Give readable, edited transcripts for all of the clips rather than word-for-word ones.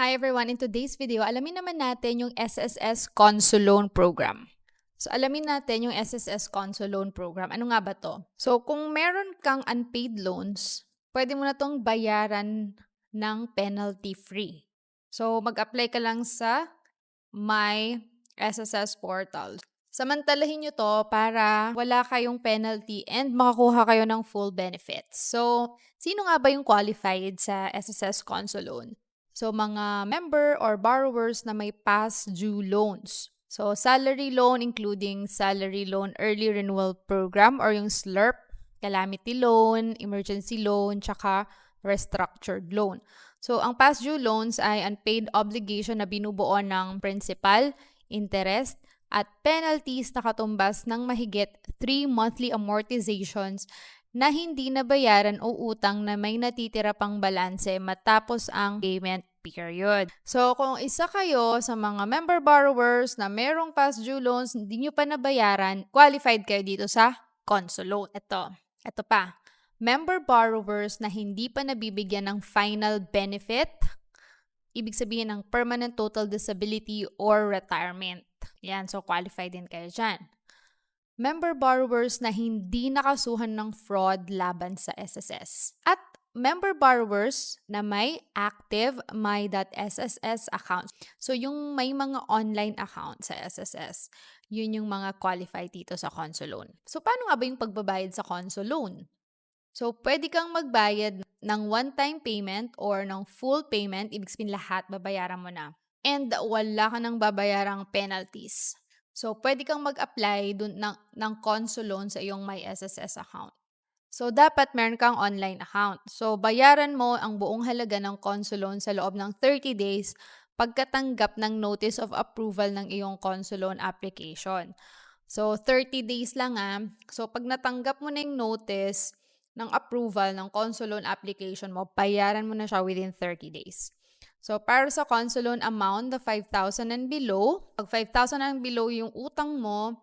Hi everyone! In today's video, alamin naman natin yung SSS Consul Loan Program. So alamin natin yung SSS Consul Loan Program. Ano nga ba to? So kung meron kang unpaid loans, pwede mo na tong bayaran ng penalty free. So mag-apply ka lang sa My SSS portal. Samantalahin nyo to para wala kayong penalty and makakuha kayo ng full benefits. So, sino nga ba yung qualified sa SSS Consul Loan? So, mga member or borrowers na may past due loans. So, salary loan including salary loan early renewal program or yung SLERP, calamity loan, emergency loan, tsaka restructured loan. So, ang past due loans ay unpaid obligation na binubuo ng principal, interest, at penalties na katumbas ng mahigit 3 monthly amortizations na hindi nabayaran o utang na may natitira pang balanse matapos ang payment period. So, kung isa kayo sa mga member borrowers na merong past due loans, hindi nyo pa nabayaran, qualified kayo dito sa Consul Loan. Ito pa. Member borrowers na hindi pa nabibigyan ng final benefit, ibig sabihin ng permanent total disability or retirement. Yan, so qualified din kayo dyan. Member borrowers na hindi nakasuhan ng fraud laban sa SSS. At member borrowers na may active My.SSS account. So yung may mga online account sa SSS, yun yung mga qualified dito sa Consul Loan. So paano nga ba yung pagbabayad sa Consul Loan? So, pwede kang magbayad ng one-time payment or ng full payment, ibig sabihin lahat, babayaran mo na. And wala ka nang babayarang penalties. So, pwede kang mag-apply ng Consul Loan sa iyong My SSS account. So, dapat meron kang online account. So, bayaran mo ang buong halaga ng Consul Loan sa loob ng 30 days pagkatanggap ng Notice of Approval ng iyong Consul Loan application. So, 30 days lang So, pag natanggap mo na yung notice ng approval ng Consul Loan application mo, bayaran mo na siya within 30 days. So, para sa Consul Loan amount, the 5,000 and below, pag 5,000 and below yung utang mo,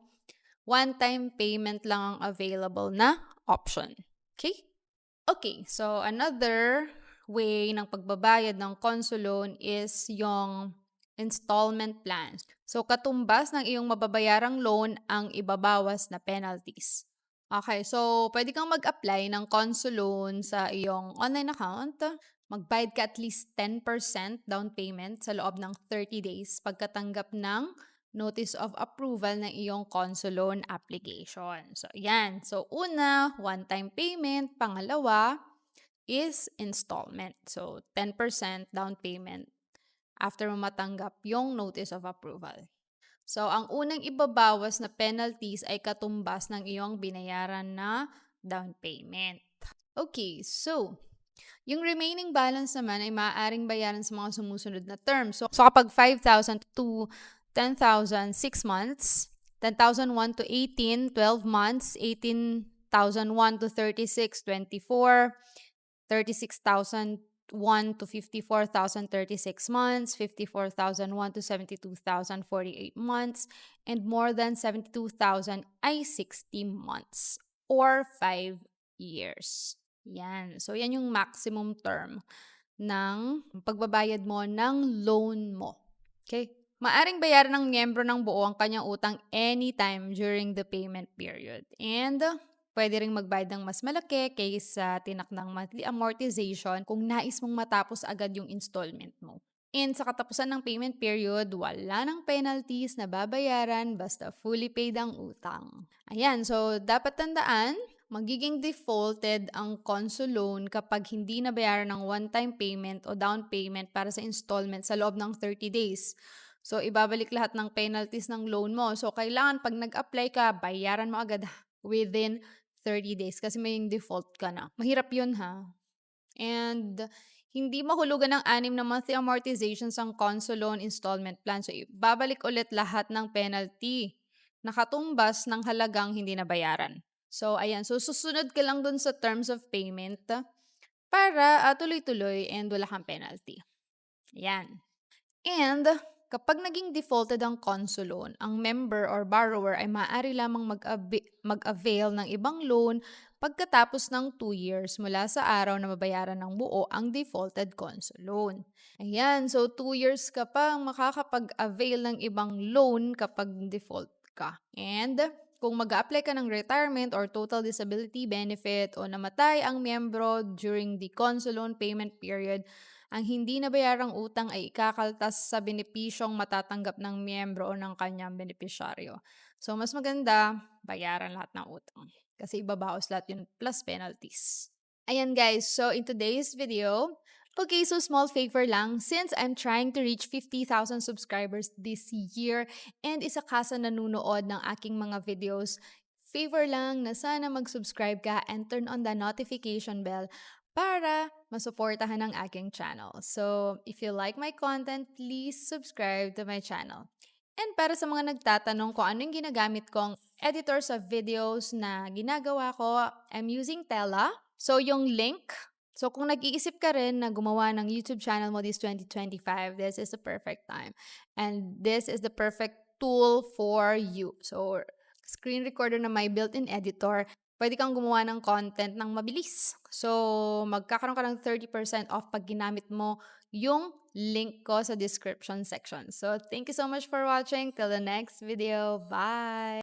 one-time payment lang ang available na option. Okay? Okay, so another way ng pagbabayad ng Consul Loan is yung installment plans. So, katumbas ng iyong mababayarang loan ang ibabawas na penalties. Okay, so pwede kang mag-apply ng Consul Loan sa iyong online account. Magbayad ka at least 10% down payment sa loob ng 30 days pagkatanggap ng Notice of Approval ng iyong Consul Loan application. So, yan. So, una, one-time payment. Pangalawa is installment. So, 10% down payment after mo matanggap yung Notice of Approval. So, ang unang ibabawas na penalties ay katumbas ng iyong binayaran na down payment. Okay, so, yung remaining balance naman ay maaaring bayaran sa mga sumusunod na term. So kapag 5,000 to 10,000, 6 months, 10,001 to 18, 12 months, 18,001 to 36, 24, 36,001 to 54,036 months, 54,001 to 72,048 months, and more than 72,000 ay 60 months or 5 years. Yan. So, yan yung maximum term ng pagbabayad mo ng loan mo. Okay? Maaring bayaran ng miyembro ng buo ang kanyang utang anytime during the payment period. And pwede ring magbayad ng mas malaki kaysa tinakdang monthly amortization kung nais mong matapos agad yung installment mo. And sa katapusan ng payment period, wala ng penalties na babayaran basta fully paid ang utang. Ayan, so dapat tandaan, magiging defaulted ang Consul Loan kapag hindi nabayaran ng one-time payment o down payment para sa installment sa loob ng 30 days. So, ibabalik lahat ng penalties ng loan mo. So, kailangan pag nag-apply ka, bayaran mo agad within 30 days kasi may default ka na. Mahirap yun ha. And hindi mahulugan ng 6 na monthly amortizations ang Consul Loan installment plan. So, ibabalik ulit lahat ng penalty na katumbas ng halagang hindi nabayaran. So, ayan. So, susunod ka lang dun sa terms of payment para tuloy-tuloy and wala kang penalty. Ayan. And kapag naging defaulted ang Consul Loan, ang member or borrower ay maaari lamang mag-avail ng ibang loan pagkatapos ng 2 years mula sa araw na mabayaran ng buo ang defaulted conso loan. Ayan, so 2 years ka pang makakapag-avail ng ibang loan kapag default ka. And kung mag-apply ka ng retirement or total disability benefit o namatay ang miyembro during the conso loan payment period, ang hindi nabayarang utang ay ikakaltas sa benepisyong matatanggap ng miyembro o ng kanyang benepisyaryo. So, mas maganda, bayaran lahat ng utang. Kasi ibabaos lahat yun plus penalties. Ayan guys, so in today's video, okay, so small favor lang, since I'm trying to reach 50,000 subscribers this year and isa ka sa nanunood ng aking mga videos, favor lang na sana mag-subscribe ka and turn on the notification bell para masuportahan ang aking channel. So, if you like my content, please subscribe to my channel. And para sa mga nagtatanong kung ano yung ginagamit kong editor sa videos na ginagawa ko, I'm using Tela. So, yung link, so kung nag-iisip ka rin na gumawa ng YouTube channel mo this 2025, this is the perfect time. And this is the perfect tool for you. So, screen recorder na may built-in editor, pwede kang gumawa ng content ng mabilis. So, magkakaroon ka ng 30% off pag ginamit mo yung link ko sa description section. So, thank you so much for watching. Till the next video. Bye!